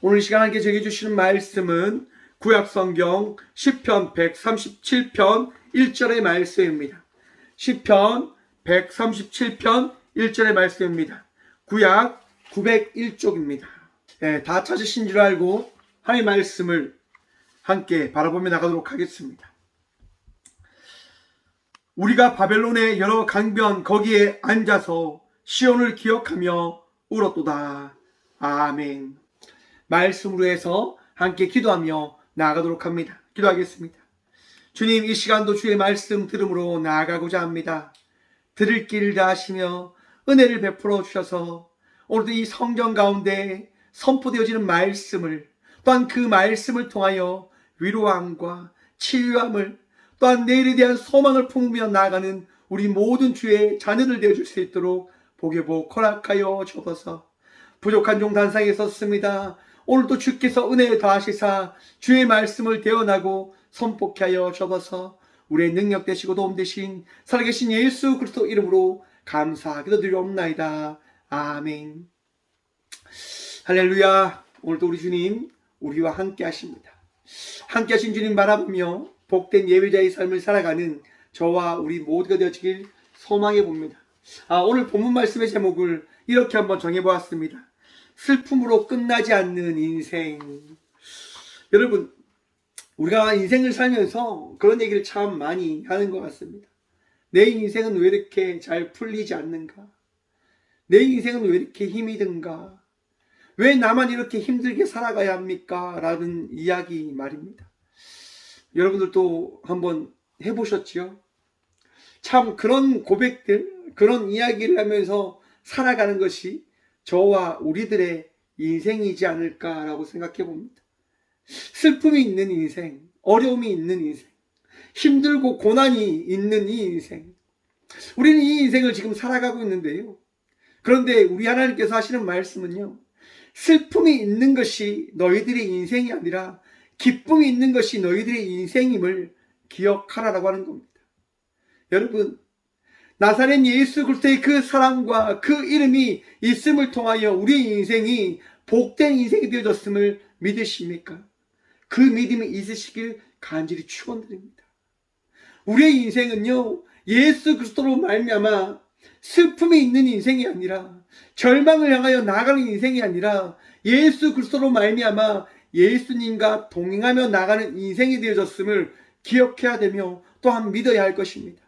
오늘 이 시간 함께 저에게 주시는 말씀은 구약성경 시편 137편 1절의 말씀입니다. 시편 137편 1절의 말씀입니다. 구약 901쪽입니다. 다 찾으신 줄 알고 하나님의 말씀을 함께 바라보며 나가도록 하겠습니다. 우리가 바벨론의 여러 강변 거기에 앉아서 시온을 기억하며 울었도다. 아멘. 말씀으로 해서 함께 기도하며 나아가도록 합니다. 기도하겠습니다. 주님, 이 시간도 주의 말씀 들음으로 나아가고자 합니다. 들을 길 다하시며 은혜를 베풀어 주셔서 오늘도 이 성경 가운데 선포되어지는 말씀을, 또한 그 말씀을 통하여 위로함과 치유함을, 또한 내일에 대한 소망을 품으며 나아가는 우리 모든 주의 자녀들 되어줄 수 있도록 복의 복 허락하여 주옵소서. 부족한 종 단상에 섰습니다. 오늘도 주께서 은혜에 더하시사 주의 말씀을 대언하고 선포케 하여 주옵소서. 우리의 능력 되시고 도움 되신 살아계신 예수 그리스도 이름으로 감사하기도 드리옵나이다. 아멘. 할렐루야. 오늘도 우리 주님 우리와 함께 하십니다. 함께 하신 주님 바라보며 복된 예배자의 삶을 살아가는 저와 우리 모두가 되어지길 소망해 봅니다. 오늘 본문 말씀의 제목을 이렇게 한번 정해보았습니다. 슬픔으로 끝나지 않는 인생. 여러분, 우리가 인생을 살면서 그런 얘기를 참 많이 하는 것 같습니다. 내 인생은 왜 이렇게 잘 풀리지 않는가? 내 인생은 왜 이렇게 힘이 든가? 왜 나만 이렇게 힘들게 살아가야 합니까? 라는 이야기 말입니다. 여러분들도 한번 해보셨지요? 참 그런 고백들, 그런 이야기를 하면서 살아가는 것이 저와 우리들의 인생이지 않을까라고 생각해 봅니다. 슬픔이 있는 인생, 어려움이 있는 인생, 힘들고 고난이 있는 이 인생, 우리는 이 인생을 지금 살아가고 있는데요. 그런데 우리 하나님께서 하시는 말씀은요, 슬픔이 있는 것이 너희들의 인생이 아니라 기쁨이 있는 것이 너희들의 인생임을 기억하라라고 하는 겁니다. 여러분, 나사렛 예수 그리스도의 그 사랑과 그 이름이 있음을 통하여 우리의 인생이 복된 인생이 되어졌음을 믿으십니까? 그 믿음이 있으시길 간절히 축원드립니다. 우리의 인생은요, 예수 그리스도로 말미암아 슬픔이 있는 인생이 아니라, 절망을 향하여 나아가는 인생이 아니라 예수 그리스도로 말미암아 예수님과 동행하며 나가는 인생이 되어졌음을 기억해야 되며 또한 믿어야 할 것입니다.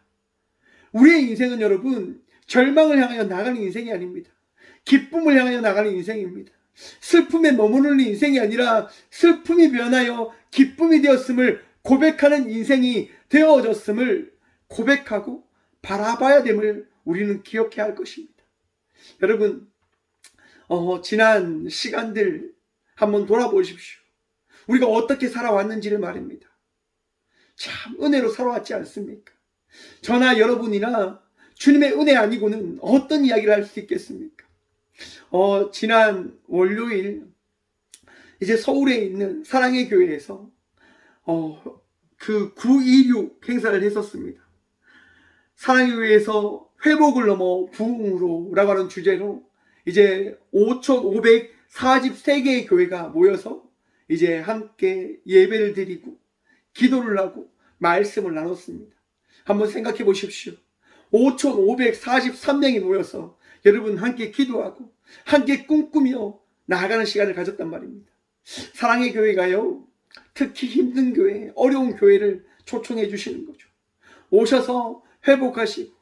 우리의 인생은 여러분, 절망을 향하여 나가는 인생이 아닙니다. 기쁨을 향하여 나가는 인생입니다. 슬픔에 머무르는 인생이 아니라 슬픔이 변하여 기쁨이 되었음을 고백하는 인생이 되어졌음을 고백하고 바라봐야 됨을 우리는 기억해야 할 것입니다. 여러분, 지난 시간들 한번 돌아보십시오. 우리가 어떻게 살아왔는지를 말입니다. 참 은혜로 살아왔지 않습니까? 저나 여러분이나 주님의 은혜 아니고는 어떤 이야기를 할 수 있겠습니까? 지난 월요일 이제 서울에 있는 사랑의 교회에서 그 926 행사를 했었습니다. 사랑의 교회에서 회복을 넘어 부흥으로 라고 하는 주제로 이제 5,543개의 교회가 모여서 이제 함께 예배를 드리고 기도를 하고 말씀을 나눴습니다. 한번 생각해 보십시오. 5,543명이 모여서 여러분 함께 기도하고 함께 꿈꾸며 나아가는 시간을 가졌단 말입니다. 사랑의 교회가요, 특히 힘든 교회, 어려운 교회를 초청해 주시는 거죠. 오셔서 회복하시고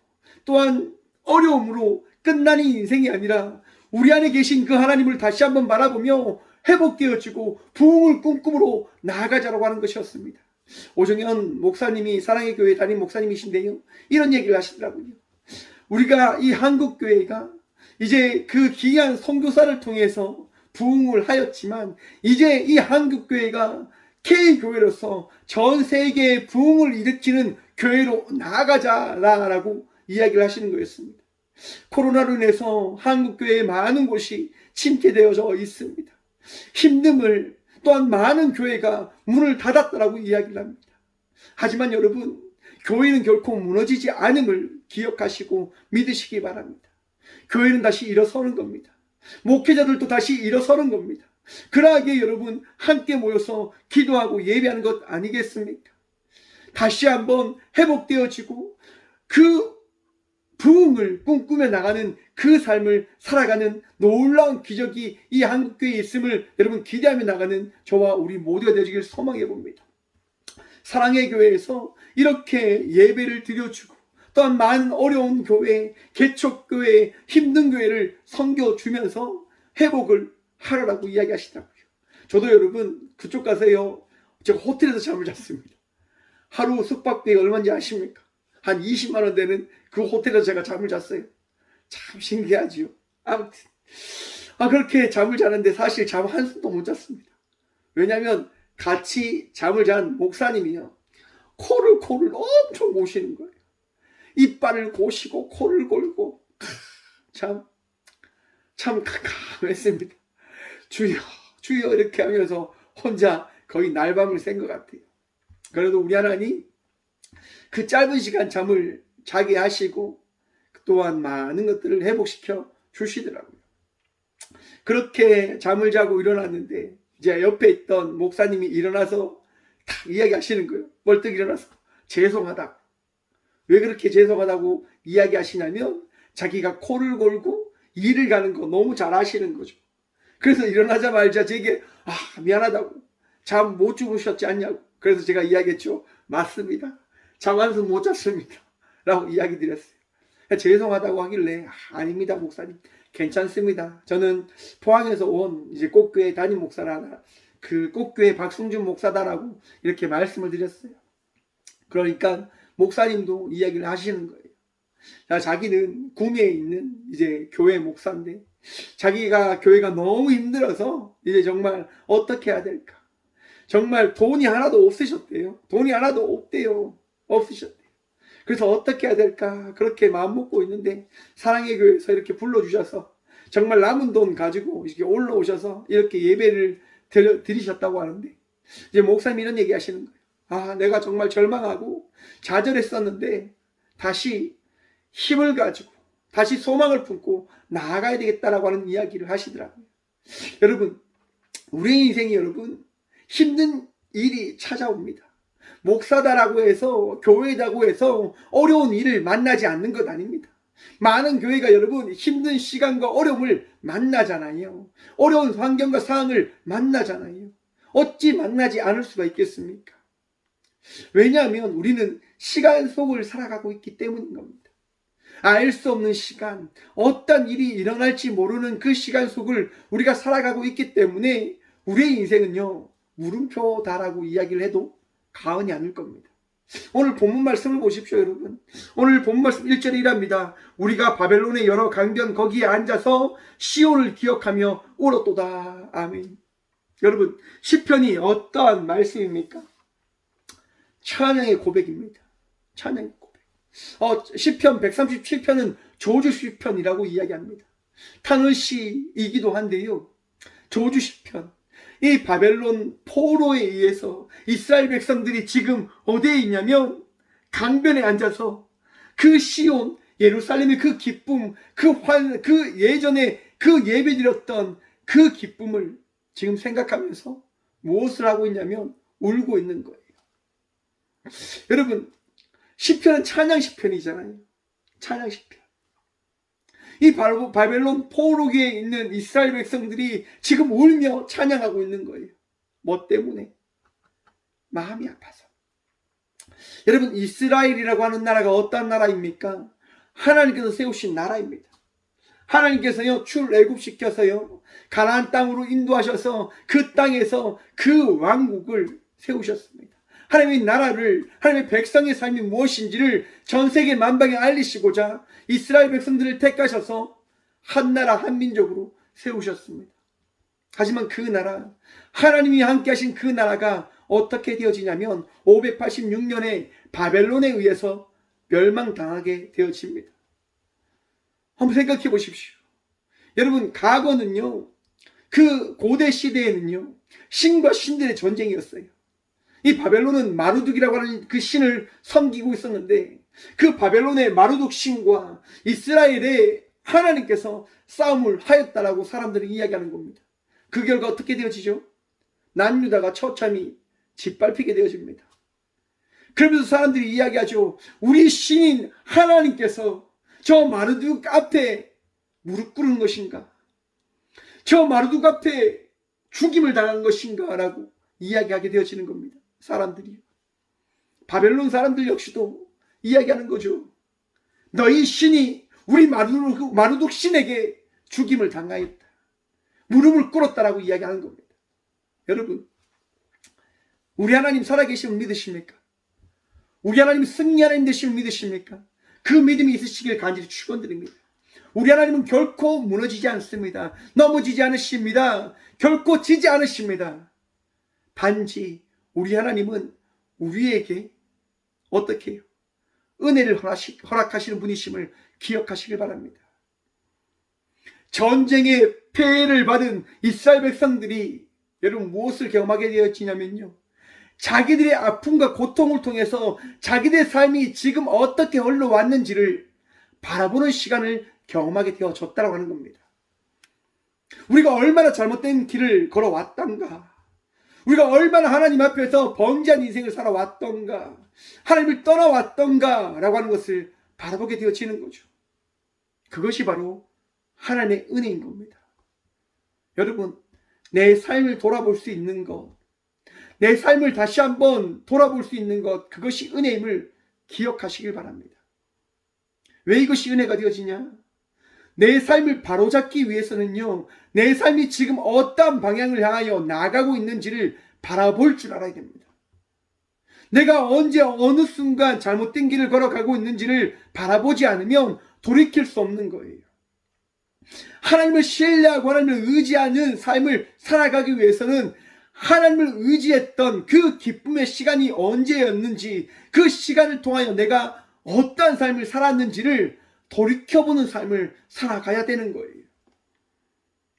또한 어려움으로 끝나는 인생이 아니라 우리 안에 계신 그 하나님을 다시 한번 바라보며 회복되어지고 부흥을 꿈꾸므로 나아가자라고 하는 것이었습니다. 오정현 목사님이 사랑의 교회 담임 목사님이신데요, 이런 얘기를 하시더라고요. 우리가 이 한국교회가 이제 그 귀한 선교사를 통해서 부흥을 하였지만 이제 이 한국교회가 K교회로서 전 세계에 부흥을 일으키는 교회로 나아가자라고 이야기를 하시는 거였습니다. 코로나로 인해서 한국교회의 많은 곳이 침체되어져 있습니다. 힘듦을 또한 많은 교회가 문을 닫았다라고 이야기를 합니다. 하지만 여러분, 교회는 결코 무너지지 않음을 기억하시고 믿으시기 바랍니다. 교회는 다시 일어서는 겁니다. 목회자들도 다시 일어서는 겁니다. 그러하게 여러분 함께 모여서 기도하고 예배하는 것 아니겠습니까? 다시 한번 회복되어지고 그 부흥을 꿈꾸며 나가는 그 삶을 살아가는 놀라운 기적이 이 한국교회에 있음을 여러분 기대하며 나가는 저와 우리 모두가 되어지길 소망해 봅니다. 사랑의 교회에서 이렇게 예배를 드려주고 또한 많은 어려운 교회, 개척교회, 힘든 교회를 섬겨주면서 회복을 하라고 이야기하시더라고요. 저도 여러분 그쪽 가서요, 제가 호텔에서 잠을 잤습니다. 하루 숙박비가 얼마인지 아십니까? 한 20만 원 되는 그 호텔에서 제가 잠을 잤어요. 참 신기하지요. 아무튼 그렇게 잠을 자는데 사실 잠 한숨도 못 잤습니다. 왜냐하면 같이 잠을 잔 목사님이요, 코를 엄청 고시는 거예요. 이빨을 고시고 코를 골고 참 캄캄했습니다. 주여 주여 이렇게 하면서 혼자 거의 날밤을 샌 것 같아요. 그래도 우리 하나님 그 짧은 시간 잠을 자게 하시고 또한 많은 것들을 회복시켜 주시더라고요. 그렇게 잠을 자고 일어났는데 이제 옆에 있던 목사님이 일어나서 딱 이야기하시는 거예요. 벌떡 일어나서 죄송하다고. 왜 그렇게 죄송하다고 이야기하시냐면 자기가 코를 골고 일을 가는 거 너무 잘 아시는 거죠. 그래서 일어나자마자 제게 미안하다고, 잠 못 주무셨지 않냐고. 그래서 제가 이야기했죠. 맞습니다. 잠 한숨 못 잤습니다 라고 이야기 드렸어요. 죄송하다고 하길래 아닙니다 목사님, 괜찮습니다. 저는 포항에서 온 이제 꽃교회 담임 목사라 그 꽃교회 박승준 목사다라고 이렇게 말씀을 드렸어요. 그러니까 목사님도 이야기를 하시는 거예요. 자기는 구미에 있는 이제 교회 목사인데 자기가 교회가 너무 힘들어서 이제 정말 어떻게 해야 될까, 정말 돈이 하나도 없으셨대요. 돈이 하나도 없대요. 없으셨대요. 그래서 어떻게 해야 될까 그렇게 마음 먹고 있는데 사랑의 교회에서 이렇게 불러주셔서 정말 남은 돈 가지고 이렇게 올라오셔서 이렇게 예배를 드리셨다고 하는데 이제 목사님이 이런 얘기 하시는 거예요. 내가 정말 절망하고 좌절했었는데 다시 힘을 가지고 다시 소망을 품고 나아가야 되겠다라고 하는 이야기를 하시더라고요. 여러분, 우리 인생이 여러분 힘든 일이 찾아옵니다. 목사다라고 해서 교회다고 해서 어려운 일을 만나지 않는 것 아닙니다. 많은 교회가 여러분 힘든 시간과 어려움을 만나잖아요. 어려운 환경과 상황을 만나잖아요. 어찌 만나지 않을 수가 있겠습니까? 왜냐하면 우리는 시간 속을 살아가고 있기 때문인 겁니다. 알 수 없는 시간, 어떤 일이 일어날지 모르는 그 시간 속을 우리가 살아가고 있기 때문에 우리의 인생은요, 물음표다라고 이야기를 해도 과언이 아닐 겁니다. 오늘 본문 말씀을 보십시오 여러분. 오늘 본문 말씀 1절에 이랍니다. 우리가 바벨론의 여러 강변 거기에 앉아서 시온을 기억하며 울었도다. 아멘. 여러분, 시편이 어떠한 말씀입니까? 찬양의 고백입니다. 찬양의 고백. 시편 137편은 조주 시편이라고 이야기합니다. 탄원시이기도 한데요, 조주 시편. 이 바벨론 포로에 의해서 이스라엘 백성들이 지금 어디에 있냐면 강변에 앉아서 그 시온 예루살렘의 그 기쁨, 그 예전에 그 예배드렸던 그 기쁨을 지금 생각하면서 무엇을 하고 있냐면 울고 있는 거예요. 여러분, 시편은 찬양 시편이잖아요. 찬양 시편. 이 바벨론 포로기에 있는 이스라엘 백성들이 지금 울며 찬양하고 있는 거예요. 뭐 때문에? 마음이 아파서. 여러분, 이스라엘이라고 하는 나라가 어떤 나라입니까? 하나님께서 세우신 나라입니다. 하나님께서요, 출애굽시켜서요, 가나안 땅으로 인도하셔서 그 땅에서 그 왕국을 세우셨습니다. 하나님의 나라를, 하나님의 백성의 삶이 무엇인지를 전 세계 만방에 알리시고자 이스라엘 백성들을 택하셔서 한 나라 한 민족으로 세우셨습니다. 하지만 그 나라, 하나님이 함께 하신 그 나라가 어떻게 되어지냐면 586년에 바벨론에 의해서 멸망당하게 되어집니다. 한번 생각해 보십시오. 여러분, 과거는요, 그 고대 시대에는요, 신과 신들의 전쟁이었어요. 이 바벨론은 마루둑이라고 하는 그 신을 섬기고 있었는데 그 바벨론의 마루둑 신과 이스라엘의 하나님께서 싸움을 하였다라고 사람들이 이야기하는 겁니다. 그 결과 어떻게 되어지죠? 남유다가 처참히 짓밟히게 되어집니다. 그러면서 사람들이 이야기하죠. 우리 신인 하나님께서 저 마르둑 앞에 무릎 꿇은 것인가? 저 마르둑 앞에 죽임을 당한 것인가? 라고 이야기하게 되어지는 겁니다. 사람들이. 바벨론 사람들 역시도 이야기하는 거죠. 너희 신이 우리 마르둑 신에게 죽임을 당하였다. 무릎을 꿇었다라고 이야기하는 겁니다. 여러분, 우리 하나님 살아계심을 믿으십니까? 우리 하나님 승리 하나님 되심을 믿으십니까? 그 믿음이 있으시길 간절히 축원드립니다. 우리 하나님은 결코 무너지지 않습니다. 넘어지지 않으십니다. 결코 지지 않으십니다. 단지 우리 하나님은 우리에게 어떻게 해요? 은혜를 허락하시는 분이심을 기억하시길 바랍니다. 전쟁의 폐해를 받은 이스라엘 백성들이 여러분 무엇을 경험하게 되었지냐면요, 자기들의 아픔과 고통을 통해서 자기들의 삶이 지금 어떻게 흘러왔는지를 바라보는 시간을 경험하게 되어졌다고 하는 겁니다. 우리가 얼마나 잘못된 길을 걸어왔던가, 우리가 얼마나 하나님 앞에서 번지한 인생을 살아왔던가, 하나님을 떠나왔던가 라고 하는 것을 바라보게 되어지는 거죠. 그것이 바로 하나님의 은혜인 겁니다. 여러분, 내 삶을 돌아볼 수 있는 것, 내 삶을 다시 한번 돌아볼 수 있는 것, 그것이 은혜임을 기억하시길 바랍니다. 왜 이것이 은혜가 되어지냐? 내 삶을 바로잡기 위해서는요, 내 삶이 지금 어떤 방향을 향하여 나아가고 있는지를 바라볼 줄 알아야 됩니다. 내가 언제 어느 순간 잘못된 길을 걸어가고 있는지를 바라보지 않으면 돌이킬 수 없는 거예요. 하나님을 신뢰하고 하나님을 의지하는 삶을 살아가기 위해서는 하나님을 의지했던 그 기쁨의 시간이 언제였는지, 그 시간을 통하여 내가 어떠한 삶을 살았는지를 돌이켜보는 삶을 살아가야 되는 거예요.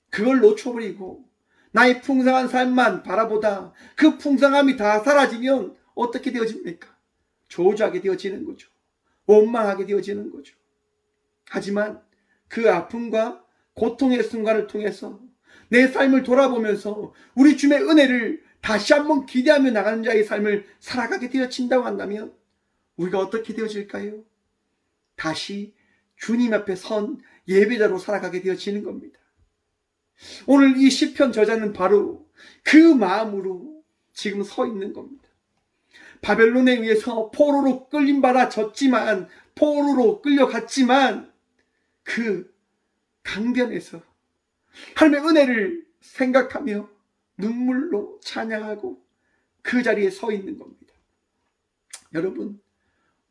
그걸 놓쳐버리고 나의 풍성한 삶만 바라보다 그 풍성함이 다 사라지면 어떻게 되어집니까? 저주하게 되어지는 거죠. 원망하게 되어지는 거죠. 하지만 그 아픔과 고통의 순간을 통해서 내 삶을 돌아보면서 우리 주님의 은혜를 다시 한번 기대하며 나가는 자의 삶을 살아가게 되어진다고 한다면 우리가 어떻게 되어질까요? 다시 주님 앞에 선 예배자로 살아가게 되어지는 겁니다. 오늘 이 시편 저자는 바로 그 마음으로 지금 서 있는 겁니다. 바벨론에 의해서 포로로 끌림받아 졌지만, 포로로 끌려갔지만 그 강변에서 하나님의 은혜를 생각하며 눈물로 찬양하고 그 자리에 서 있는 겁니다. 여러분,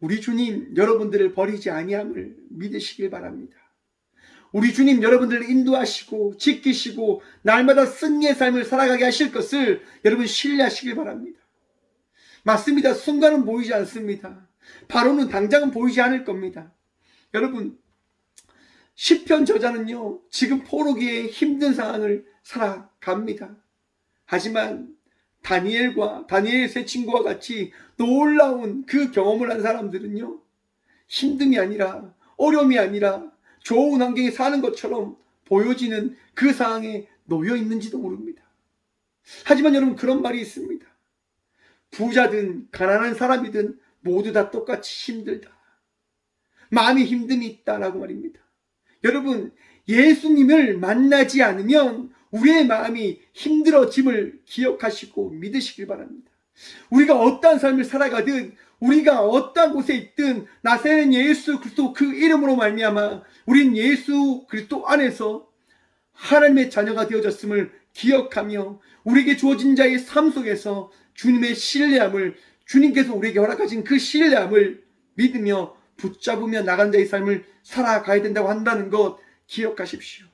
우리 주님 여러분들을 버리지 아니함을 믿으시길 바랍니다. 우리 주님 여러분들을 인도하시고 지키시고 날마다 승리의 삶을 살아가게 하실 것을 여러분 신뢰하시길 바랍니다. 맞습니다. 순간은 보이지 않습니다. 바로는 당장은 보이지 않을 겁니다. 여러분, 시편 저자는요, 지금 포로기에 힘든 상황을 살아갑니다. 하지만 다니엘과 다니엘 세 친구와 같이 놀라운 그 경험을 한 사람들은요, 힘듦이 아니라 어려움이 아니라 좋은 환경에 사는 것처럼 보여지는 그 상황에 놓여 있는지도 모릅니다. 하지만 여러분, 그런 말이 있습니다. 부자든 가난한 사람이든 모두 다 똑같이 힘들다. 마음이 힘듦이 있다라고 말입니다. 여러분, 예수님을 만나지 않으면 우리의 마음이 힘들어짐을 기억하시고 믿으시길 바랍니다. 우리가 어떠한 삶을 살아가든, 우리가 어떠한 곳에 있든 나사렛 예수 그리스도 그 이름으로 말미암아 우린 예수 그리스도 안에서 하나님의 자녀가 되어졌음을 기억하며 우리에게 주어진 자의 삶 속에서 주님의 신뢰함을, 주님께서 우리에게 허락하신 그 신뢰함을 믿으며 붙잡으며 나간 자의 삶을 살아가야 된다고 한다는 것 기억하십시오.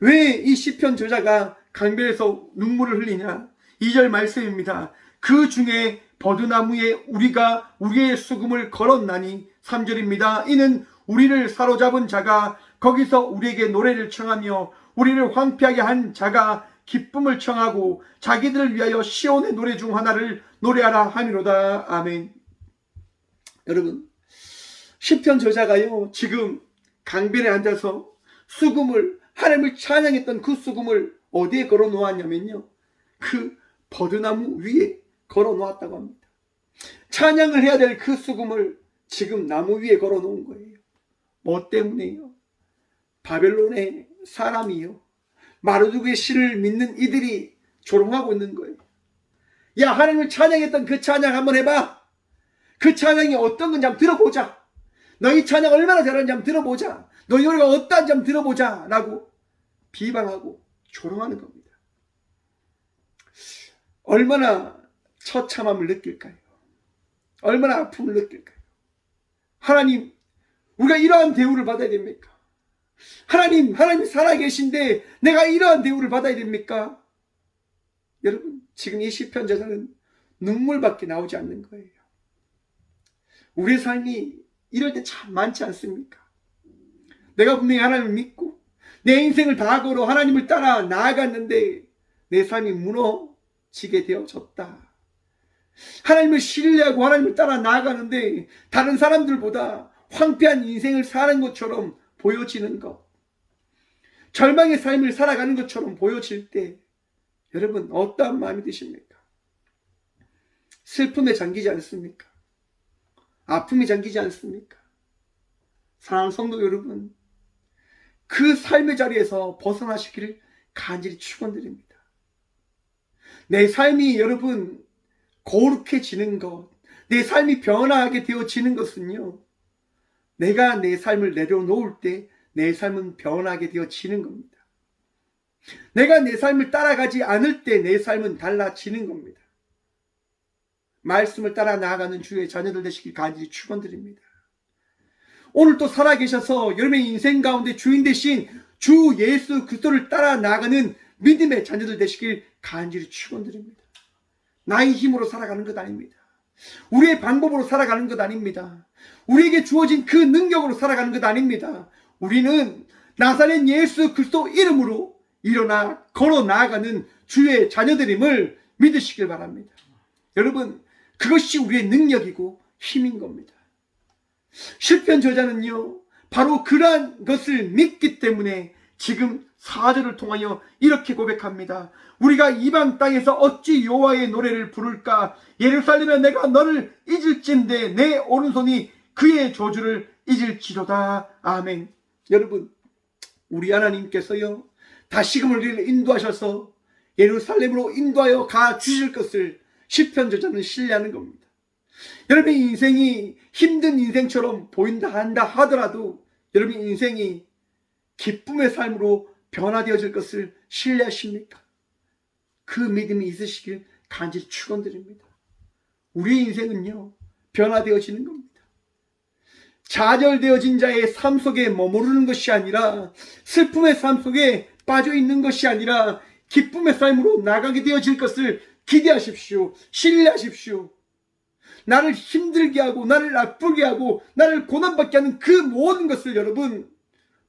왜 이 시편 저자가 강변에서 눈물을 흘리냐? 2절 말씀입니다. 그 중에 버드나무에 우리가 우리의 수금을 걸었나니, 3절입니다. 이는 우리를 사로잡은 자가 거기서 우리에게 노래를 청하며 우리를 황폐하게 한 자가 기쁨을 청하고 자기들을 위하여 시온의 노래 중 하나를 노래하라 하미로다. 아멘. 여러분, 시편 저자가요, 지금 강변에 앉아서 수금을, 하나님을 찬양했던 그 수금을 어디에 걸어 놓았냐면요, 그 버드나무 위에 걸어 놓았다고 합니다. 찬양을 해야 될 그 수금을 지금 나무 위에 걸어 놓은 거예요. 뭐 때문에요? 바벨론의 사람이요, 마르두크의 시를 믿는 이들이 조롱하고 있는 거예요. 야, 하나님을 찬양했던 그 찬양 한번 해봐. 그 찬양이 어떤 건지 한번 들어보자. 너희 찬양 얼마나 잘하는지 한번 들어보자. 너희 노래가 어떠한지 한번 들어보자 라고 비방하고 조롱하는 겁니다. 얼마나 처참함을 느낄까요? 얼마나 아픔을 느낄까요? 하나님, 우리가 이러한 대우를 받아야 됩니까? 하나님 살아계신데 내가 이러한 대우를 받아야 됩니까? 여러분, 지금 이 시편 저자는 눈물밖에 나오지 않는 거예요. 우리의 삶이 이럴 때 참 많지 않습니까? 내가 분명히 하나님을 믿고 내 인생을 다 걸어 하나님을 따라 나아갔는데 내 삶이 무너지게 되어졌다. 하나님을 신뢰하고 하나님을 따라 나아가는데 다른 사람들보다 황폐한 인생을 사는 것처럼 보여지는 것, 절망의 삶을 살아가는 것처럼 보여질 때 여러분, 어떠한 마음이 드십니까? 슬픔에 잠기지 않습니까? 아픔이 잠기지 않습니까? 사랑하는 성도 여러분, 그 삶의 자리에서 벗어나시기를 간절히 축원드립니다. 내 삶이 여러분 거룩해지는 것, 내 삶이 변화하게 되어지는 것은요, 내가 내 삶을 내려놓을 때 내 삶은 변하게 되어지는 겁니다. 내가 내 삶을 따라가지 않을 때 내 삶은 달라지는 겁니다. 말씀을 따라 나아가는 주의 자녀들 되시길 간절히 축원드립니다. 오늘 또 살아계셔서 여러분의 인생 가운데 주인 되신 주 예수 그리스도를 따라 나아가는 믿음의 자녀들 되시길 간절히 축원드립니다. 나의 힘으로 살아가는 것 아닙니다. 우리의 방법으로 살아가는 것 아닙니다. 우리에게 주어진 그 능력으로 살아가는 것 아닙니다. 우리는 나사렛 예수 그리스도 이름으로 일어나 걸어 나아가는 주의 자녀들임을 믿으시길 바랍니다. 여러분, 그것이 우리의 능력이고 힘인 겁니다. 시편 저자는요, 바로 그러한 것을 믿기 때문에 지금 4절을 통하여 이렇게 고백합니다. 우리가 이방 땅에서 어찌 여호와의 노래를 부를까? 예루살렘에 내가 너를 잊을진데 내 오른손이 그의 저주를 잊을지로다. 아멘. 여러분, 우리 하나님께서요, 다시금 우리를 인도하셔서 예루살렘으로 인도하여 가 주실 것을 시편 저자는 신뢰하는 겁니다. 여러분의 인생이 힘든 인생처럼 보인다 한다 하더라도 여러분의 인생이 기쁨의 삶으로 변화되어질 것을 신뢰하십니까? 그 믿음이 있으시길 간절히 축원드립니다. 우리의 인생은요, 변화되어지는 겁니다. 좌절되어진 자의 삶 속에 머무르는 것이 아니라, 슬픔의 삶 속에 빠져 있는 것이 아니라 기쁨의 삶으로 나가게 되어질 것을 기대하십시오. 신뢰하십시오. 나를 힘들게 하고 나를 아프게 하고 나를 고난받게 하는 그 모든 것을 여러분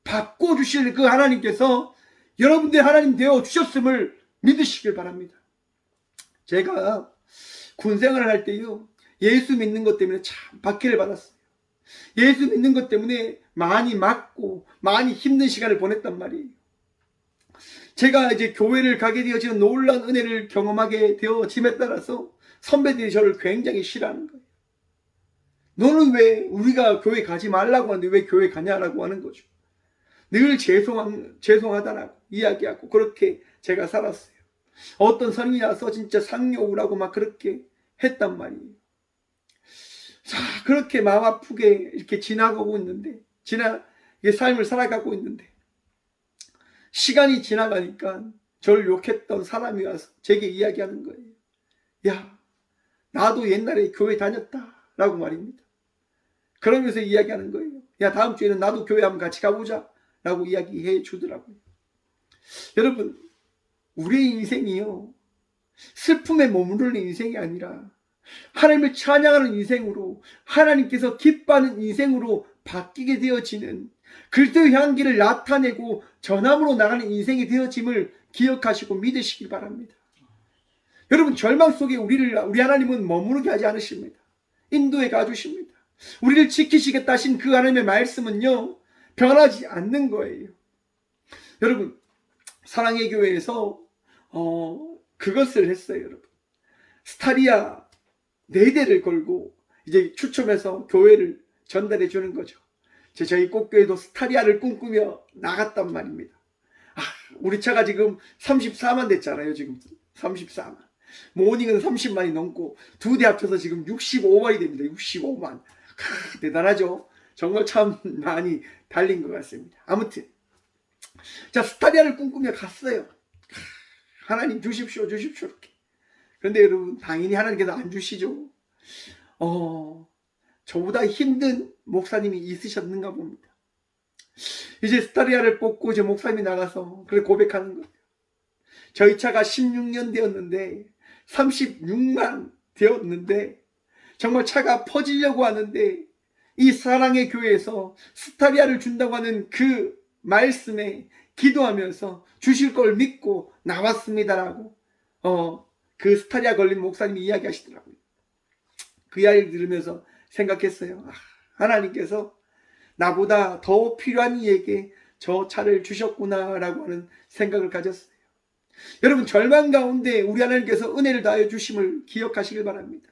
바꿔주실 그 하나님께서 여러분들의 하나님 되어 주셨음을 믿으시길 바랍니다. 제가 군생활을 할 때요, 예수 믿는 것 때문에 참 박해를 받았어요. 예수 믿는 것 때문에 많이 맞고 많이 힘든 시간을 보냈단 말이에요. 제가 이제 교회를 가게 되어지는 놀라운 은혜를 경험하게 되어짐에 따라서 선배들이 저를 굉장히 싫어하는 거예요. 너는 왜 우리가 교회 가지 말라고 하는데 왜 교회 가냐라고 하는 거죠. 늘 죄송하다라고 이야기하고 그렇게 제가 살았어요. 어떤 선임이 와서 진짜 상욕을 막 그렇게 했단 말이에요. 자, 그렇게 마음 아프게 이렇게 지나가고 있는데, 삶을 살아가고 있는데, 시간이 지나가니까 저를 욕했던 사람이 와서 제게 이야기하는 거예요. 야, 나도 옛날에 교회 다녔다 라고 말입니다. 그러면서 이야기하는 거예요. 야, 다음 주에는 나도 교회 한번 같이 가보자 라고 이야기해 주더라고요. 여러분, 우리의 인생이요, 슬픔에 머무르는 인생이 아니라 하나님을 찬양하는 인생으로, 하나님께서 기뻐하는 인생으로 바뀌게 되어지는, 그리스도의 향기를 나타내고 전함으로 나가는 인생이 되어짐을 기억하시고 믿으시기 바랍니다. 여러분, 절망 속에 우리 하나님은 머무르게 하지 않으십니다. 인도해 가주십니다. 우리를 지키시겠다 하신 그 하나님의 말씀은요, 변하지 않는 거예요. 여러분, 사랑의 교회에서 그것을 했어요, 여러분. 스타리아 4대를 걸고 이제 추첨해서 교회를 전달해 주는 거죠. 저희 꽃교회도 스타리아를 꿈꾸며 나갔단 말입니다. 우리 차가 지금 34만 됐잖아요. 지금 34만. 모닝은 30만이 넘고 2대 합쳐서 지금 65만이 됩니다. 65만. 대단하죠. 정말 참 많이 달린 것 같습니다. 아무튼 자, 스타리아를 꿈꾸며 갔어요. 하나님 주십시오, 주십시오 이렇게. 그런데 여러분, 당연히 하나님께서 안 주시죠. 저보다 힘든 목사님이 있으셨는가 봅니다. 이제 스타리아를 뽑고 이제 목사님이 나가서 그렇게 고백하는 거예요. 저희 차가 16년 되었는데 36만 되었는데 정말 차가 퍼지려고 하는데 이 사랑의 교회에서 스타리아를 준다고 하는 그 말씀에 기도하면서 주실 걸 믿고 나왔습니다라고 그 스타리아 걸린 목사님이 이야기하시더라고요. 그 이야기를 들으면서 생각했어요. 하나님께서 나보다 더 필요한 이에게 저 차를 주셨구나라고 하는 생각을 가졌어요. 여러분, 절망 가운데 우리 하나님께서 은혜를 다하여 주심을 기억하시길 바랍니다.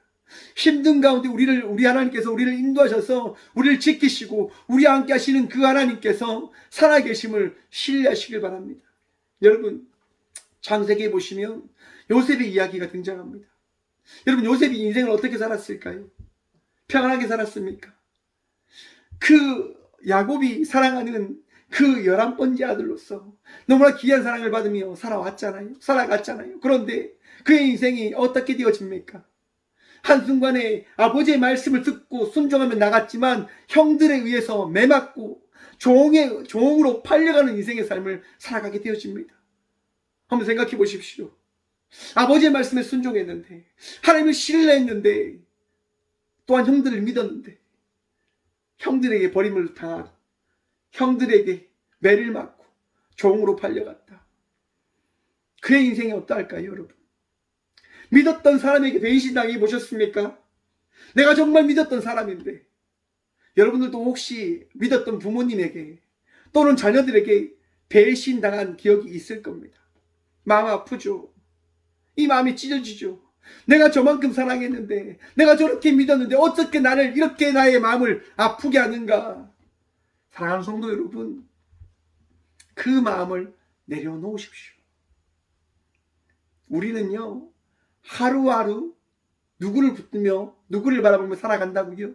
힘든 가운데 우리 하나님께서 우리를 인도하셔서 우리를 지키시고 우리와 함께 하시는 그 하나님께서 살아계심을 신뢰하시길 바랍니다. 여러분, 창세기에 보시면 요셉의 이야기가 등장합니다. 여러분, 요셉이 인생을 어떻게 살았을까요? 평안하게 살았습니까? 그 야곱이 사랑하는 그 11번째 아들로서 너무나 귀한 사랑을 받으며 살아갔잖아요. 그런데 그의 인생이 어떻게 되어집니까? 한순간에 아버지의 말씀을 듣고 순종하며 나갔지만 형들에 의해서 매맞고 종으로 팔려가는 인생의 삶을 살아가게 되어집니다. 한번 생각해 보십시오. 아버지의 말씀에 순종했는데, 하나님을 신뢰했는데, 또한 형들을 믿었는데 형들에게 버림을 당하고 형들에게 매를 맞고 종으로 팔려갔다. 그의 인생이 어떠할까요, 여러분? 믿었던 사람에게 배신당해 보셨습니까? 내가 정말 믿었던 사람인데, 여러분들도 혹시 믿었던 부모님에게 또는 자녀들에게 배신당한 기억이 있을 겁니다. 마음 아프죠. 이 마음이 찢어지죠. 내가 저만큼 사랑했는데, 내가 저렇게 믿었는데 어떻게 나를 이렇게 나의 마음을 아프게 하는가. 사랑하는 성도 여러분, 그 마음을 내려놓으십시오. 우리는요, 하루하루 누구를 붙들며 누구를 바라보며 살아간다고요?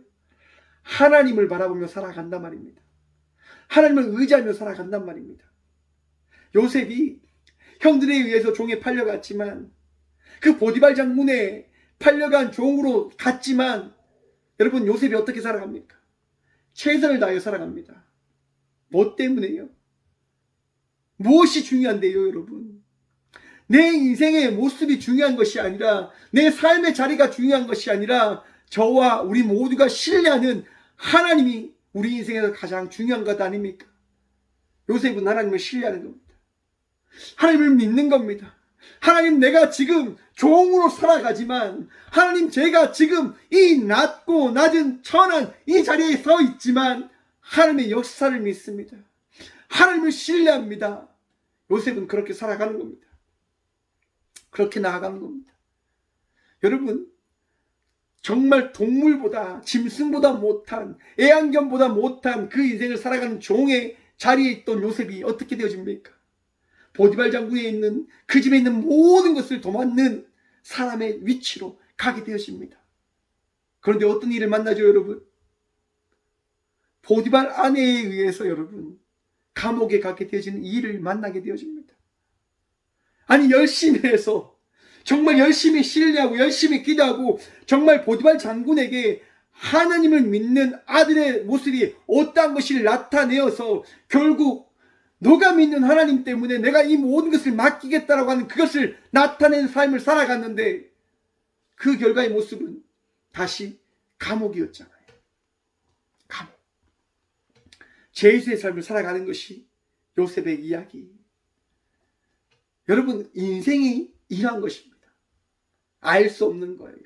하나님을 바라보며 살아간단 말입니다. 하나님을 의지하며 살아간단 말입니다. 요셉이 형들에 의해서 종에 팔려갔지만, 그 보디발 장군에 팔려간 종으로 갔지만, 여러분, 요셉이 어떻게 살아갑니까? 최선을 다하여 살아갑니다. 뭐 때문에요? 무엇이 중요한데요, 여러분? 내 인생의 모습이 중요한 것이 아니라, 내 삶의 자리가 중요한 것이 아니라, 저와 우리 모두가 신뢰하는 하나님이 우리 인생에서 가장 중요한 것 아닙니까? 요셉은 하나님을 신뢰하는 겁니다. 하나님을 믿는 겁니다. 하나님, 내가 지금 종으로 살아가지만, 하나님, 제가 지금 이 낮고 낮은 천한 이 자리에 서 있지만 하나님의 역사를 믿습니다. 하나님을 신뢰합니다. 요셉은 그렇게 살아가는 겁니다. 그렇게 나아가는 겁니다. 여러분, 정말 동물보다, 짐승보다 못한, 애완견보다 못한 그 인생을 살아가는 종의 자리에 있던 요셉이 어떻게 되어집니까? 보디발 장군에 있는 그 집에 있는 모든 것을 도맡는 사람의 위치로 가게 되어집니다. 그런데 어떤 일을 만나죠, 여러분? 보디발 아내에 의해서 여러분, 감옥에 가게 되어지는 일을 만나게 되어집니다. 아니, 열심히 해서, 정말 열심히 신뢰하고 열심히 기도하고 정말 보디발 장군에게 하나님을 믿는 아들의 모습이 어떠한 것을 나타내어서 결국 너가 믿는 하나님 때문에 내가 이 모든 것을 맡기겠다라고 하는 그것을 나타낸 삶을 살아갔는데, 그 결과의 모습은 다시 감옥이었잖아요. 감옥. 죄수의 삶을 살아가는 것이 요셉의 이야기. 여러분, 인생이 이러한 것입니다. 알 수 없는 거예요.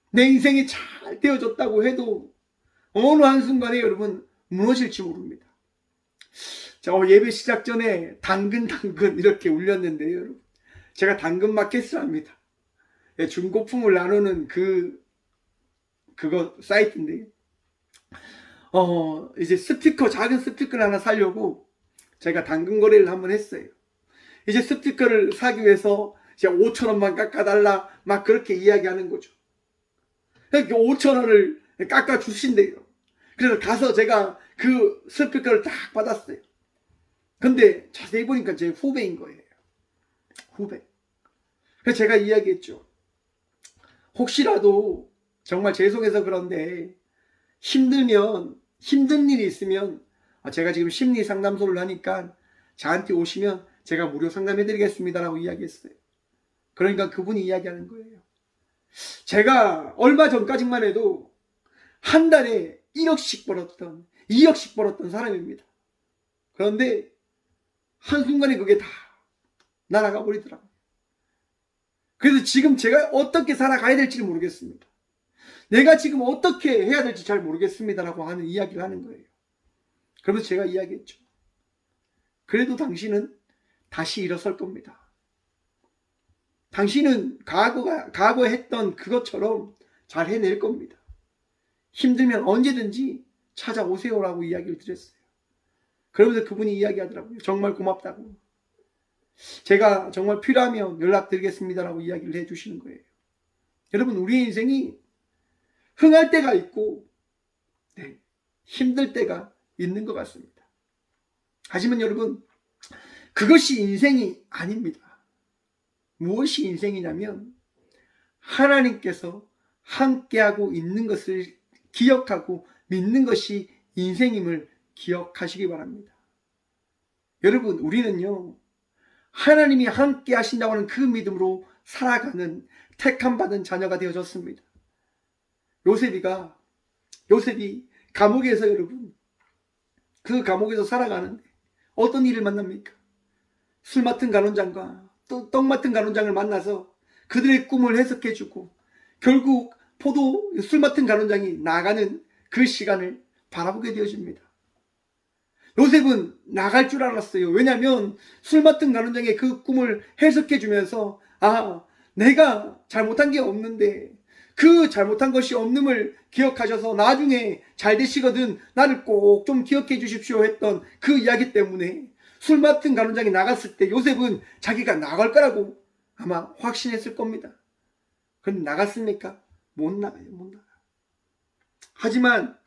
내 인생이 잘 되어졌다고 해도 어느 한순간에 여러분 무너질지 모릅니다. 자, 예배 시작 전에 당근 이렇게 울렸는데요, 여러분. 제가 당근 마켓을 합니다. 예, 중고품을 나누는 그거 사이트인데요. 이제 작은 스피커를 하나 사려고 제가 당근 거래를 한번 했어요. 이제 스피커를 사기 위해서 이제 5,000원만 깎아달라 막 그렇게 이야기하는 거죠. 그러니까 5,000원을 깎아주신대요. 그래서 가서 제가 그 스피커를 딱 받았어요. 근데 자세히 보니까 제 후배인 거예요. 후배. 그래서 제가 이야기했죠. 혹시라도 정말 죄송해서 그런데 힘든 일이 있으면 제가 지금 심리 상담소를 하니까 저한테 오시면 제가 무료 상담해 드리겠습니다라고 이야기했어요. 그러니까 그분이 이야기하는 거예요. 제가 얼마 전까지만 해도 한 달에 1억씩 벌었던 2억씩 벌었던 사람입니다. 그런데 한순간에 그게 다 날아가 버리더라고요. 그래서 지금 제가 어떻게 살아가야 될지 모르겠습니다. 내가 지금 어떻게 해야 될지 잘 모르겠습니다라고 하는 이야기를 하는 거예요. 그러면서 제가 이야기했죠. 그래도 당신은 다시 일어설 겁니다. 당신은 과거에 했던 그것처럼 잘 해낼 겁니다. 힘들면 언제든지 찾아오세요라고 이야기를 드렸어요. 그러면서 그분이 이야기하더라고요. 정말 고맙다고. 제가 정말 필요하면 연락드리겠습니다라고 이야기를 해주시는 거예요. 여러분, 우리의 인생이 흥할 때가 있고 힘들 때가 있는 것 같습니다. 하지만 여러분, 그것이 인생이 아닙니다. 무엇이 인생이냐면 하나님께서 함께하고 있는 것을 기억하고 믿는 것이 인생임을 기억하시기 바랍니다. 여러분, 우리는요, 하나님이 함께 하신다고 하는 그 믿음으로 살아가는 택함받은 자녀가 되어졌습니다. 요셉이 감옥에서 여러분, 그 감옥에서 살아가는데 어떤 일을 만납니까? 술 맡은 간원장과 또 떡 맡은 간원장을 만나서 그들의 꿈을 해석해주고 결국 술 맡은 간원장이 나가는 그 시간을 바라보게 되어집니다. 요셉은 나갈 줄 알았어요. 왜냐하면 술 맡은 간원장의 그 꿈을 해석해주면서 내가 잘못한 게 없는데 그 잘못한 것이 없음을 기억하셔서 나중에 잘 되시거든 나를 꼭 좀 기억해 주십시오 했던 그 이야기 때문에 술 맡은 간원장이 나갔을 때 요셉은 자기가 나갈 거라고 아마 확신했을 겁니다. 그런데 나갔습니까? 못 나가요. 하지만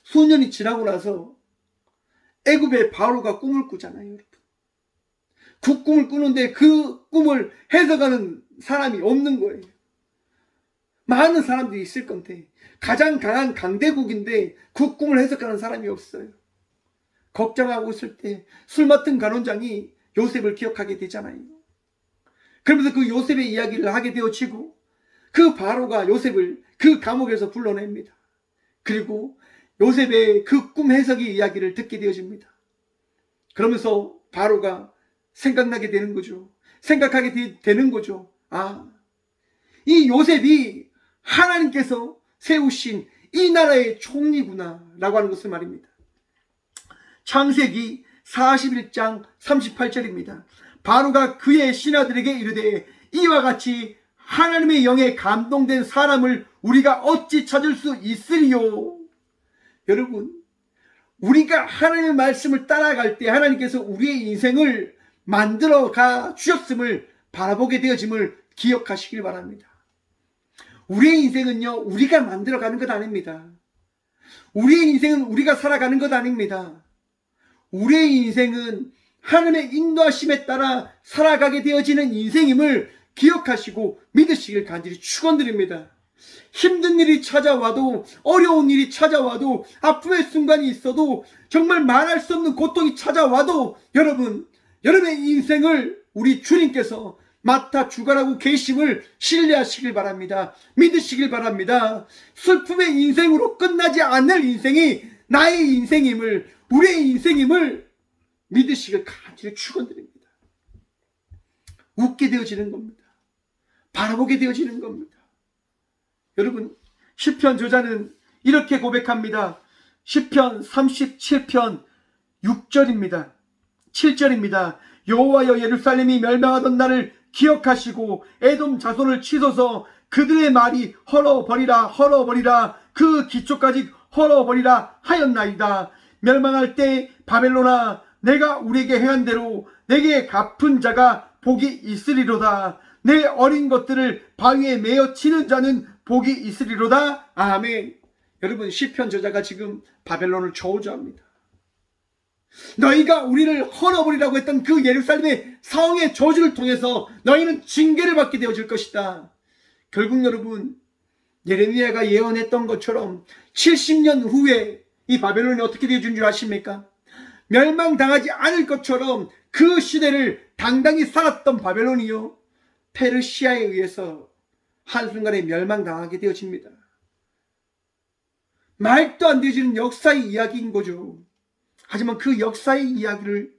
수년이 지나고 나서 애굽의 바로가 꿈을 꾸잖아요, 여러분. 그 꿈을 꾸는데 그 꿈을 해석하는 사람이 없는 거예요. 많은 사람들이 있을 건데 가장 강한 강대국인데 그 꿈을 해석하는 사람이 없어요. 걱정하고 있을 때 술 맡은 간원장이 요셉을 기억하게 되잖아요. 그러면서 그 요셉의 이야기를 하게 되어지고 그 바로가 요셉을 그 감옥에서 불러냅니다. 그리고 요셉의 그 꿈 해석의 이야기를 듣게 되어집니다. 그러면서 바로가 생각나게 되는 거죠. 생각하게 되는 거죠. 이 요셉이 하나님께서 세우신 이 나라의 총리구나 라고 하는 것을 말입니다. 창세기 41장 38절입니다. 바로가 그의 신하들에게 이르되 이와 같이 하나님의 영에 감동된 사람을 우리가 어찌 찾을 수 있으리요. 여러분, 우리가 하나님의 말씀을 따라갈 때 하나님께서 우리의 인생을 만들어가 주셨음을 바라보게 되어짐을 기억하시길 바랍니다. 우리의 인생은요, 우리가 만들어가는 것 아닙니다. 우리의 인생은 우리가 살아가는 것 아닙니다. 우리의 인생은 하나님의 인도하심에 따라 살아가게 되어지는 인생임을 기억하시고 믿으시길 간절히 축원드립니다. 힘든 일이 찾아와도 어려운 일이 찾아와도 아픔의 순간이 있어도 정말 말할 수 없는 고통이 찾아와도 여러분의 인생을 우리 주님께서 맡아 주관하고 계심을 신뢰하시길 바랍니다. 믿으시길 바랍니다. 슬픔의 인생으로 끝나지 않을 인생이 나의 인생임을, 우리의 인생임을 믿으시길 간절히 축원드립니다. 웃게 되어지는 겁니다. 바라보게 되어지는 겁니다. 여러분, 시편 저자는 이렇게 고백합니다. 시편 37편 6절입니다. 7절입니다. 여호와여 예루살렘이 멸망하던 날을 기억하시고 에돔 자손을 치소서. 그들의 말이 헐어버리라 헐어버리라 그 기초까지 헐어버리라 하였나이다. 멸망할 때 바벨론아 내가 우리에게 행한 대로 내게 갚은 자가 복이 있으리로다. 내 어린 것들을 바위에 메어 치는 자는 복이 있으리로다. 아멘. 여러분, 시편 저자가 지금 바벨론을 저주합니다. 너희가 우리를 헐어버리라고 했던 그 예루살렘의 성의 저주를 통해서 너희는 징계를 받게 되어질 것이다. 결국 여러분, 예레미야가 예언했던 것처럼 70년 후에 이 바벨론이 어떻게 되어진 줄 아십니까? 멸망당하지 않을 것처럼 그 시대를 당당히 살았던 바벨론이요, 페르시아에 의해서 한순간에 멸망당하게 되어집니다. 말도 안 되어지는 역사의 이야기인 거죠. 하지만 그 역사의 이야기를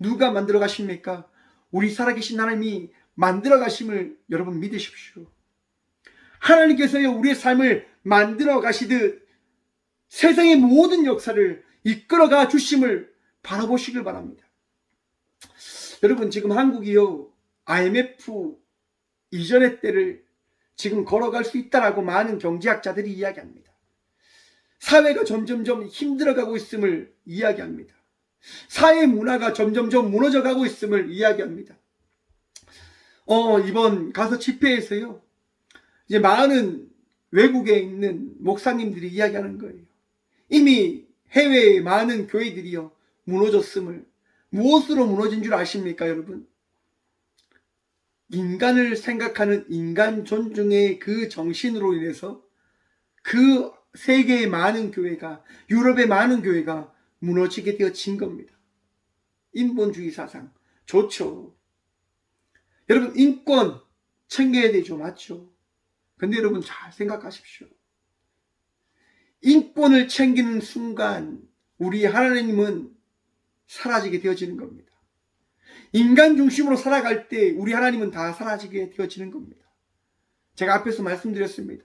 누가 만들어 가십니까? 우리 살아계신 하나님이 만들어 가심을 여러분 믿으십시오. 하나님께서요, 우리의 삶을 만들어 가시듯 세상의 모든 역사를 이끌어가 주심을 바라보시길 바랍니다. 여러분, 지금 한국이요, IMF 이전의 때를 지금 걸어갈 수 있다라고 많은 경제학자들이 이야기합니다. 사회가 점점점 힘들어가고 있음을 이야기합니다. 사회 문화가 점점점 무너져가고 있음을 이야기합니다. 이번 가서 집회에서요, 이제 많은 외국에 있는 목사님들이 이야기하는 거예요. 이미 해외의 많은 교회들이요, 무너졌음을. 무엇으로 무너진 줄 아십니까, 여러분? 인간을 생각하는 인간 존중의 그 정신으로 인해서 그 세계의 많은 교회가, 유럽의 많은 교회가 무너지게 되어진 겁니다. 인본주의 사상 좋죠. 여러분, 인권 챙겨야 되죠. 맞죠? 근데 여러분 잘 생각하십시오. 인권을 챙기는 순간 우리 하나님은 사라지게 되어지는 겁니다. 인간 중심으로 살아갈 때 우리 하나님은 다 사라지게 되어지는 겁니다. 제가 앞에서 말씀드렸습니다.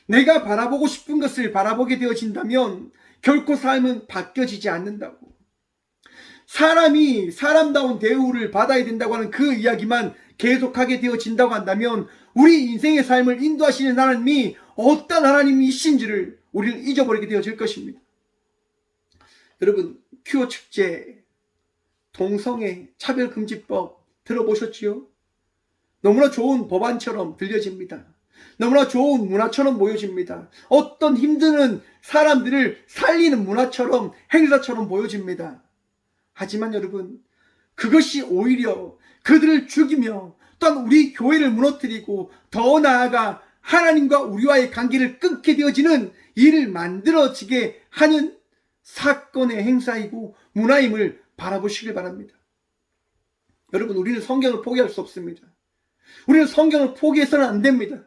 내가 바라보고 싶은 것을 바라보게 되어진다면 결코 삶은 바뀌어지지 않는다고. 사람이 사람다운 대우를 받아야 된다고 하는 그 이야기만 계속하게 되어진다고 한다면 우리 인생의 삶을 인도하시는 하나님이 어떤 하나님이신지를 우리는 잊어버리게 되어질 것입니다. 여러분, 큐어 축제, 동성애 차별금지법 들어보셨지요? 너무나 좋은 법안처럼 들려집니다. 너무나 좋은 문화처럼 보여집니다. 어떤 힘드는 사람들을 살리는 문화처럼, 행사처럼 보여집니다. 하지만 여러분, 그것이 오히려 그들을 죽이며 또한 우리 교회를 무너뜨리고 더 나아가 하나님과 우리와의 관계를 끊게 되어지는 일을 만들어지게 하는 사건의 행사이고 문화임을 바라보시길 바랍니다. 여러분, 우리는 성경을 포기할 수 없습니다. 우리는 성경을 포기해서는 안 됩니다.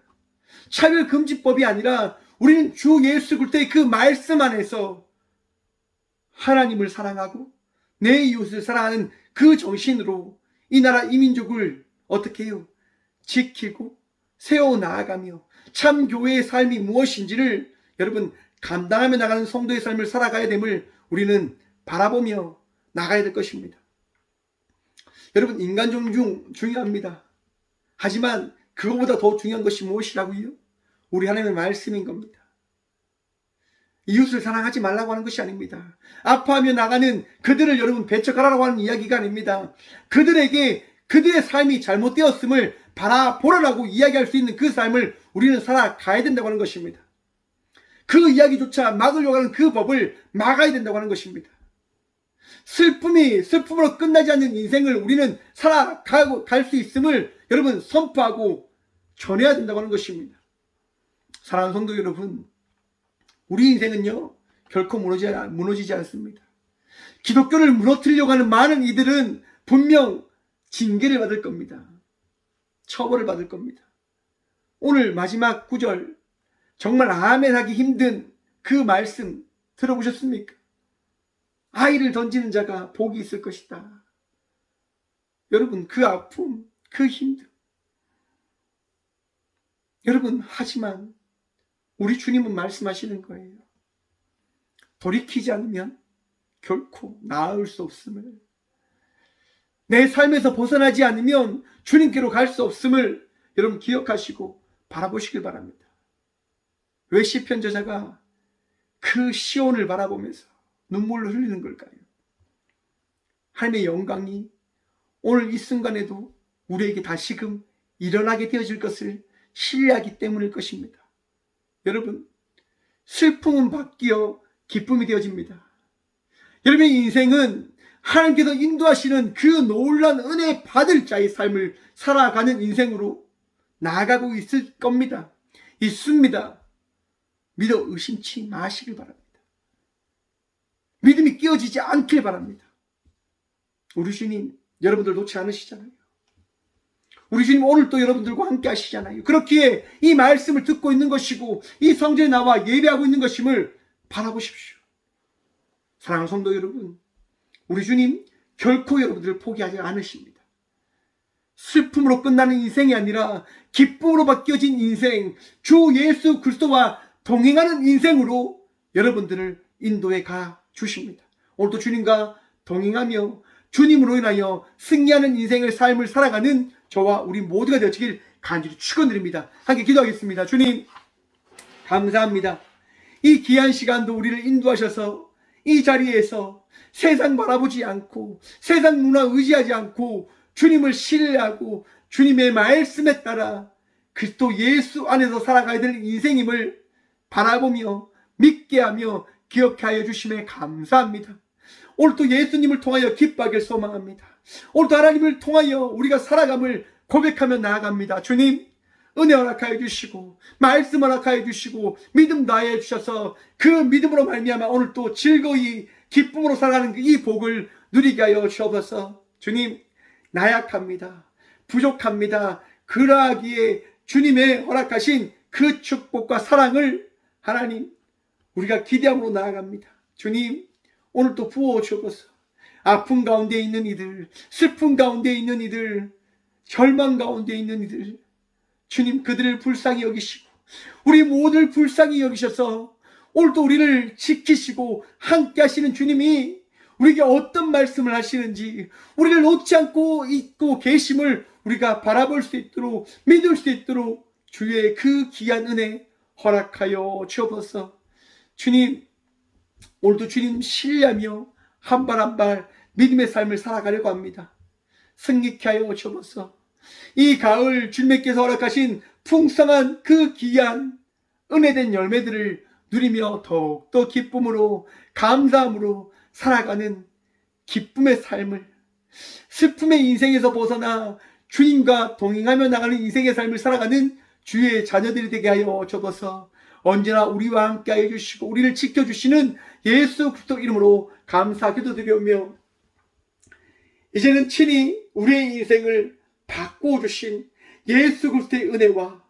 차별금지법이 아니라 우리는 주 예수 그리스도의 그 말씀 안에서 하나님을 사랑하고 내 이웃을 사랑하는 그 정신으로 이 나라 이 민족을 어떻게 해요? 지키고 세워나가며 참 교회의 삶이 무엇인지를 여러분 감당하며 나가는 성도의 삶을 살아가야 됨을 우리는 바라보며 나가야 될 것입니다. 여러분, 인간 존중 중요합니다. 하지만 그거보다 더 중요한 것이 무엇이라고요? 우리 하나님의 말씀인 겁니다. 이웃을 사랑하지 말라고 하는 것이 아닙니다. 아파하며 나가는 그들을 여러분 배척하라고 하는 이야기가 아닙니다. 그들에게 그들의 삶이 잘못되었음을 바라보라라고 이야기할 수 있는 그 삶을 우리는 살아가야 된다고 하는 것입니다. 그 이야기조차 막으려고 하는 그 법을 막아야 된다고 하는 것입니다. 슬픔이 슬픔으로 끝나지 않는 인생을 우리는 살아가고 갈 수 있음을 여러분 선포하고 전해야 된다고 하는 것입니다. 사랑하는 성도 여러분, 우리 인생은요 결코 무너지지 않습니다. 기독교를 무너뜨리려고 하는 많은 이들은 분명 징계를 받을 겁니다. 처벌을 받을 겁니다. 오늘 마지막 구절, 정말 아멘하기 힘든 그 말씀 들어보셨습니까? 아이를 던지는 자가 복이 있을 것이다. 여러분, 그 아픔, 그 힘듦. 여러분, 하지만 우리 주님은 말씀하시는 거예요. 돌이키지 않으면 결코 나을 수 없음을, 내 삶에서 벗어나지 않으면 주님께로 갈 수 없음을 여러분 기억하시고 바라보시길 바랍니다. 왜 시편 저자가 그 시온을 바라보면서 눈물을 흘리는 걸까요? 하나님의 영광이 오늘 이 순간에도 우리에게 다시금 일어나게 되어질 것을 신뢰하기 때문일 것입니다. 여러분, 슬픔은 바뀌어 기쁨이 되어집니다. 여러분의 인생은 하나님께서 인도하시는 그 놀라운 은혜 받을 자의 삶을 살아가는 인생으로 나아가고 있을 겁니다. 있습니다. 믿어 의심치 마시길 바랍니다. 믿음이 끼어지지 않길 바랍니다. 우리 주님 여러분들 놓지 않으시잖아요. 우리 주님 오늘 또 여러분들과 함께 하시잖아요. 그렇기에 이 말씀을 듣고 있는 것이고 이 성전에 나와 예배하고 있는 것임을 바라보십시오. 사랑하는 성도 여러분, 우리 주님 결코 여러분들을 포기하지 않으십니다. 슬픔으로 끝나는 인생이 아니라 기쁨으로 바뀌어진 인생, 주 예수 그리스도와 동행하는 인생으로 여러분들을 인도해 가 주십니다. 오늘도 주님과 동행하며 주님으로 인하여 승리하는 인생의 삶을 살아가는 저와 우리 모두가 되어지길 간절히 축원드립니다. 함께 기도하겠습니다. 주님 감사합니다. 이 귀한 시간도 우리를 인도하셔서 이 자리에서 세상 바라보지 않고 세상 문화 의지하지 않고 주님을 신뢰하고 주님의 말씀에 따라 그리스도 예수 안에서 살아가야 될 인생임을 바라보며 믿게 하며 기억하여 주심에 감사합니다. 오늘도 예수님을 통하여 기뻐하길 소망합니다. 오늘도 하나님을 통하여 우리가 살아감을 고백하며 나아갑니다. 주님 은혜 허락하여 주시고 말씀 허락하여 주시고 믿음 다해 주셔서 그 믿음으로 말미암아 오늘 또 즐거이 기쁨으로 살아가는 이 복을 누리게 하여 주옵소서. 주님 나약합니다. 부족합니다. 그러하기에 주님의 허락하신 그 축복과 사랑을 하나님 우리가 기대함으로 나아갑니다. 주님 오늘 또 부어 주옵소서. 아픔 가운데 있는 이들, 슬픔 가운데 있는 이들, 절망 가운데 있는 이들, 주님 그들을 불쌍히 여기시고 우리 모두를 불쌍히 여기셔서 오늘도 우리를 지키시고 함께 하시는 주님이 우리에게 어떤 말씀을 하시는지 우리를 놓지 않고 있고 계심을 우리가 바라볼 수 있도록 믿을 수 있도록 주의 그 귀한 은혜 허락하여 주옵소서. 주님 오늘도 주님 신뢰하며 한 발 한 발 믿음의 삶을 살아가려고 합니다. 승리케 하여 주옵소서. 이 가을 주님께서 허락하신 풍성한 그 귀한 은혜된 열매들을 누리며 더욱더 기쁨으로 감사함으로 살아가는 기쁨의 삶을, 슬픔의 인생에서 벗어나 주님과 동행하며 나가는 인생의 삶을 살아가는 주의 자녀들이 되게 하여 주옵소서. 언제나 우리와 함께 하여 주시고 우리를 지켜주시는 예수 그리스도 이름으로 감사 기도드리오며 이제는 친히 우리의 인생을 바꾸어 주신 예수 그리스도의 은혜와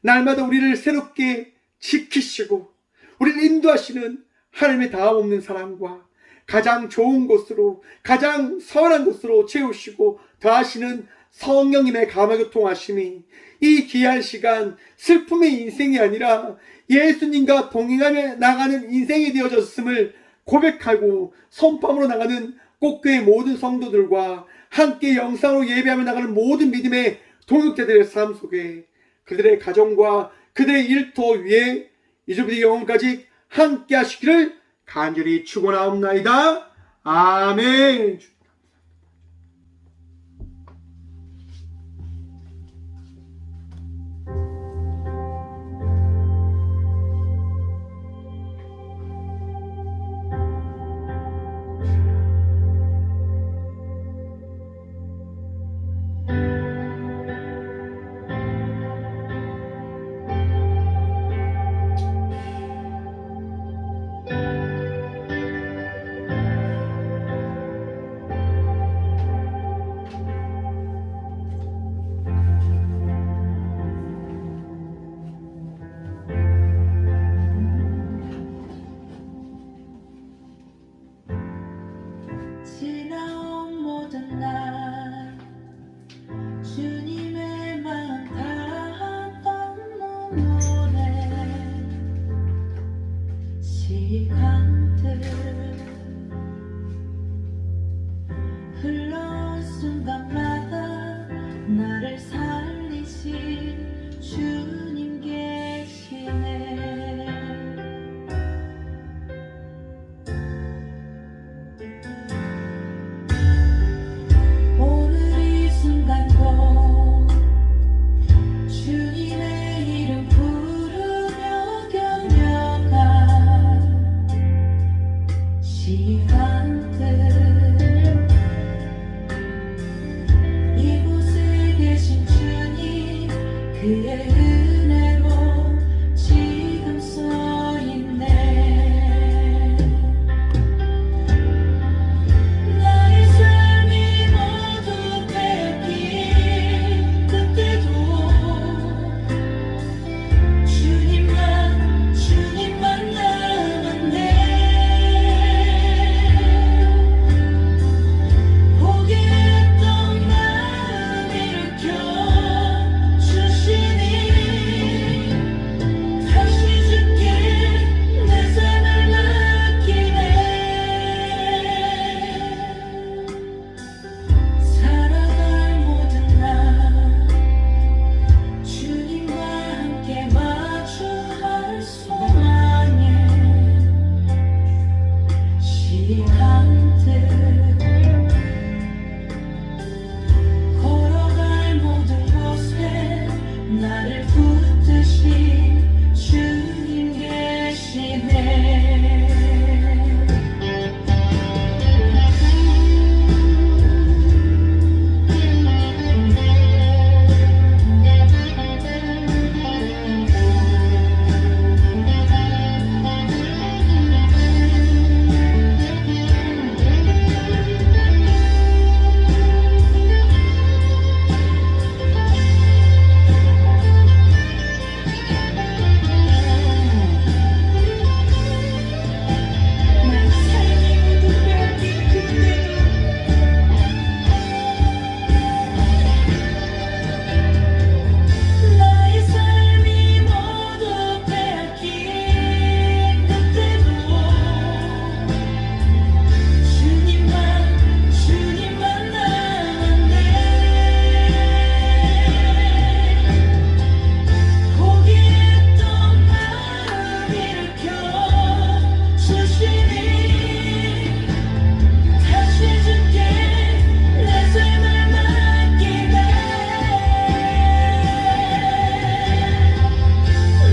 날마다 우리를 새롭게 지키시고 우리를 인도하시는 하나님의 다함없는 사랑과 가장 좋은 곳으로 가장 선한 곳으로 채우시고 더하시는 성령님의 감화교통하심이 이 귀한 시간 슬픔의 인생이 아니라 예수님과 동행하며 나가는 인생이 되어졌음을 고백하고 선포함으로 나가는 꽃교회 모든 성도들과 함께 영상으로 예배하며 나가는 모든 믿음의 동역자들의 삶 속에 그들의 가정과 그들의 일터 위에 이제부터 영원까지 함께 하시기를 간절히 축원하옵나이다. 아멘. 그의 은혜로 지금 써있네. 나의 삶이 모두 빼앗긴 그때도 주님만 남았네. 포기했던 마음 일으켜 주시니 다시 주께 내 삶을 맡기네. 살아갈 모든 날 주님과 함께 마주할 소망에 시간들 걸어갈 모든 곳에 나를 붙드신 주님 계시네. 나의 삶이 모두 빼앗긴 그때도 주님만 남았네. 포기했던 마음 일으켜 주시니 다시 주께 내 삶을 맡기네.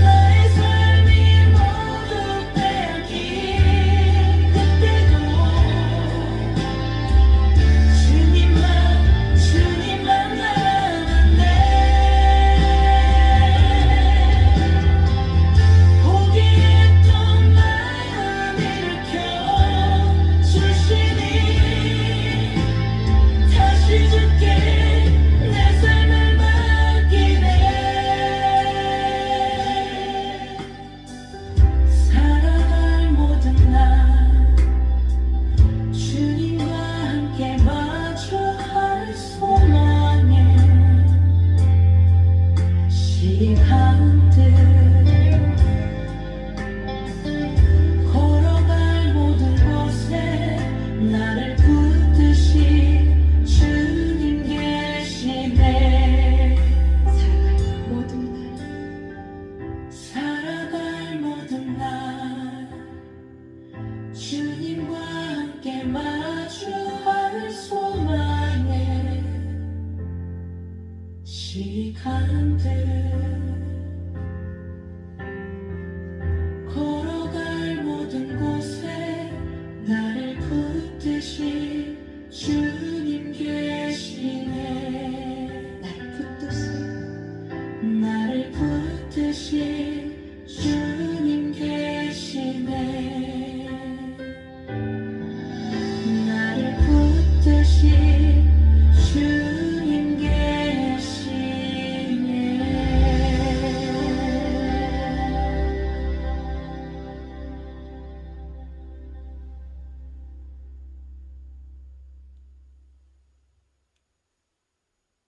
나의 삶이 모두 빼앗긴 그때도 주님만 남았네. 포기했던 마음 일으켜 주시니 다시 주께 내 삶을 맡기네. 살아갈 모든 날 주님과 함께 마주할 소망에 시간